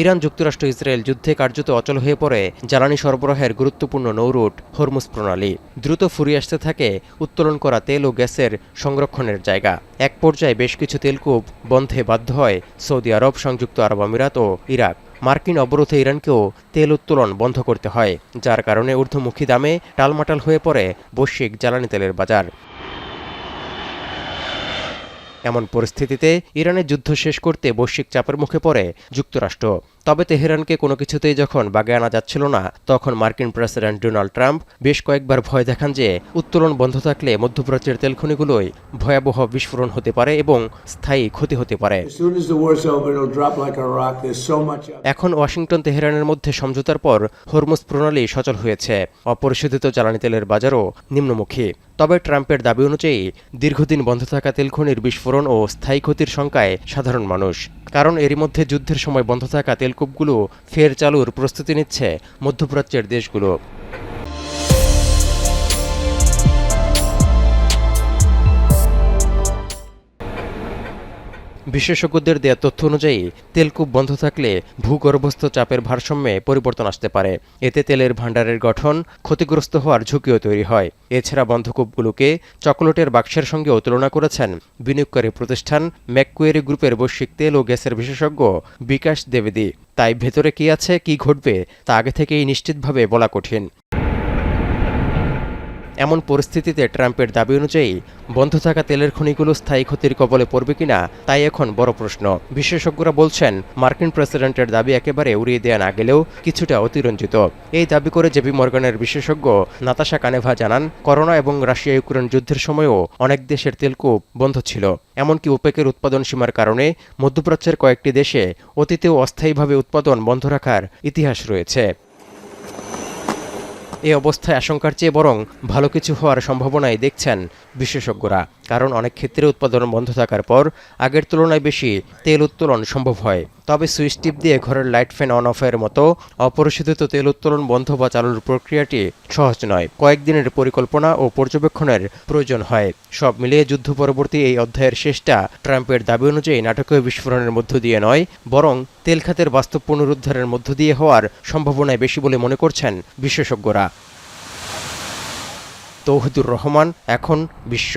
Iran যুক্তরাষ্ট্র Israel যুদ্ধে কার্যত অচল হয়ে পড়ে জ্বালানি সরবরাহের গুরুত্বপূর্ণ নৌরুট হরমুজ প্রণালী। দ্রুত ফুরিয়ে আসতে থাকে উত্তোলন করা তেল ও গ্যাসের সংরক্ষণের জায়গা। এক পর্যায়ে বেশ কিছু তেলকূপ বন্ধে বাধ্য হয় সৌদি আরব, সংযুক্ত আরব আমিরাত ও ইরাক। মার্কিন অবরোধে ইরানকেও তেল উত্তোলন বন্ধ করতে হয়, যার কারণে ঊর্ধ্বমুখী দামে টালমাটাল হয়ে পড়ে বৈশ্বিক জ্বালানি তেলের বাজার। এমন পরিস্থিতিতে ইরানের যুদ্ধ শেষ করতে বৈশ্বিক চাপের মুখে পড়ে যুক্তরাষ্ট্র। তবে তেহরানকে কোনো কিছুতেই যখন বাগে আনা যাচ্ছিল না, তখন মার্কিন প্রেসিডেন্ট ডোনাল্ড ট্রাম্প বেশ কয়েকবার ভয় দেখান যে উত্তোলন বন্ধ থাকলে মধ্যপ্রাচ্যের তেলখনিগুলোই ভয়াবহ বিস্ফোরণ হতে পারে এবং স্থায়ী ক্ষতি হতে পারে। এখন ওয়াশিংটন তেহরানের মধ্যে সমঝোতার পর হরমুজ প্রণালী সচল হয়েছে। অপরিশোধিত জ্বালানি তেলের বাজারও নিম্নমুখী। তবে ট্রাম্পের দাবি অনুযায়ী দীর্ঘদিন বন্ধ থাকা তেলখনির বিস্ফোরণ ও স্থায়ী ক্ষতির শঙ্কায় সাধারণ মানুষ। কারণ এরই মধ্যে যুদ্ধের সময় বন্ধ থাকা তেলকূপগুলো ফের চালুর প্রস্তুতি নিচ্ছে মধ্যপ্রাচ্যের দেশগুলো। বিশেষজ্ঞদের দেয়া তথ্য অনুযায়ী তেলকূপ বন্ধ থাকলে ভূগর্ভস্থ চাপের ভারসাম্যে পরিবর্তন আসতে পারে। এতে তেলের ভাণ্ডারের গঠন ক্ষতিগ্রস্ত হওয়ার ঝুঁকিও তৈরি হয়। এছাড়া বন্ধকূপগুলোকে চকোলেটের বাক্সের সঙ্গেও তুলনা করেছেন বিনিয়োগকারী প্রতিষ্ঠান ম্যাককুয়েরি গ্রুপের বৈশ্বিক তেল ও গ্যাসের বিশেষজ্ঞ বিকাশ দ্বিবেদী। তাই ভেতরে কি আছে, কি ঘটবে তা আগে থেকেই নিশ্চিতভাবে বলা কঠিন। এমন পরিস্থিতিতে ট্রাম্পের দাবি অনুযায়ী বন্ধ থাকা তেলের খনিগুলো স্থায়ী ক্ষতির কবলে পড়বে কিনা তাই এখন বড় প্রশ্ন। বিশেষজ্ঞরা বলছেন, মার্কিন প্রেসিডেন্টের দাবি একেবারে উড়িয়ে দেয়া না গেলেও কিছুটা অতিরঞ্জিত। এই দাবি করে জেপি মর্গানের বিশেষজ্ঞ নাতাশা কানেভা জানান, করোনা এবং রাশিয়া ইউক্রেন যুদ্ধের সময়ও অনেক দেশের তেলকূপ বন্ধ ছিল। এমনকি ওপেকের উৎপাদন সীমার কারণে মধ্যপ্রাচ্যের কয়েকটি দেশে অতীতেও অস্থায়ীভাবে উৎপাদন বন্ধ রাখার ইতিহাস রয়েছে। এই অবস্থায় আশঙ্কার চেয়ে বরং ভালো কিছু হওয়ার সম্ভাবনাই দেখছেন বিশেষজ্ঞরা। কারণ অনেক ক্ষেত্রে উৎপাদন বন্ধ থাকার পর আগের তুলনায় বেশি তেল উত্তোলন সম্ভব হয়। তবে সুইচ টিপ দিয়ে ঘরের লাইট ফ্যান অন অফের মতো অপরিশোধিত তেল উত্তোলন বন্ধ বা চালুর প্রক্রিয়াটি সহজ নয়। কয়েকদিনের পরিকল্পনা ও পর্যবেক্ষণের প্রয়োজন হয়। সব মিলিয়ে যুদ্ধ পরবর্তী এই অধ্যায়ের শেষটা ট্রাম্পের দাবি অনুযায়ী নাটকীয় বিস্ফোরণের মধ্য দিয়ে নয়, বরং তেল খাতের বাস্তব পুনরুদ্ধারের মধ্য দিয়ে হওয়ার সম্ভাবনাই বেশি বলে মনে করছেন বিশেষজ্ঞরা। তৌহিদুর রহমান, এখন বিশ্ব।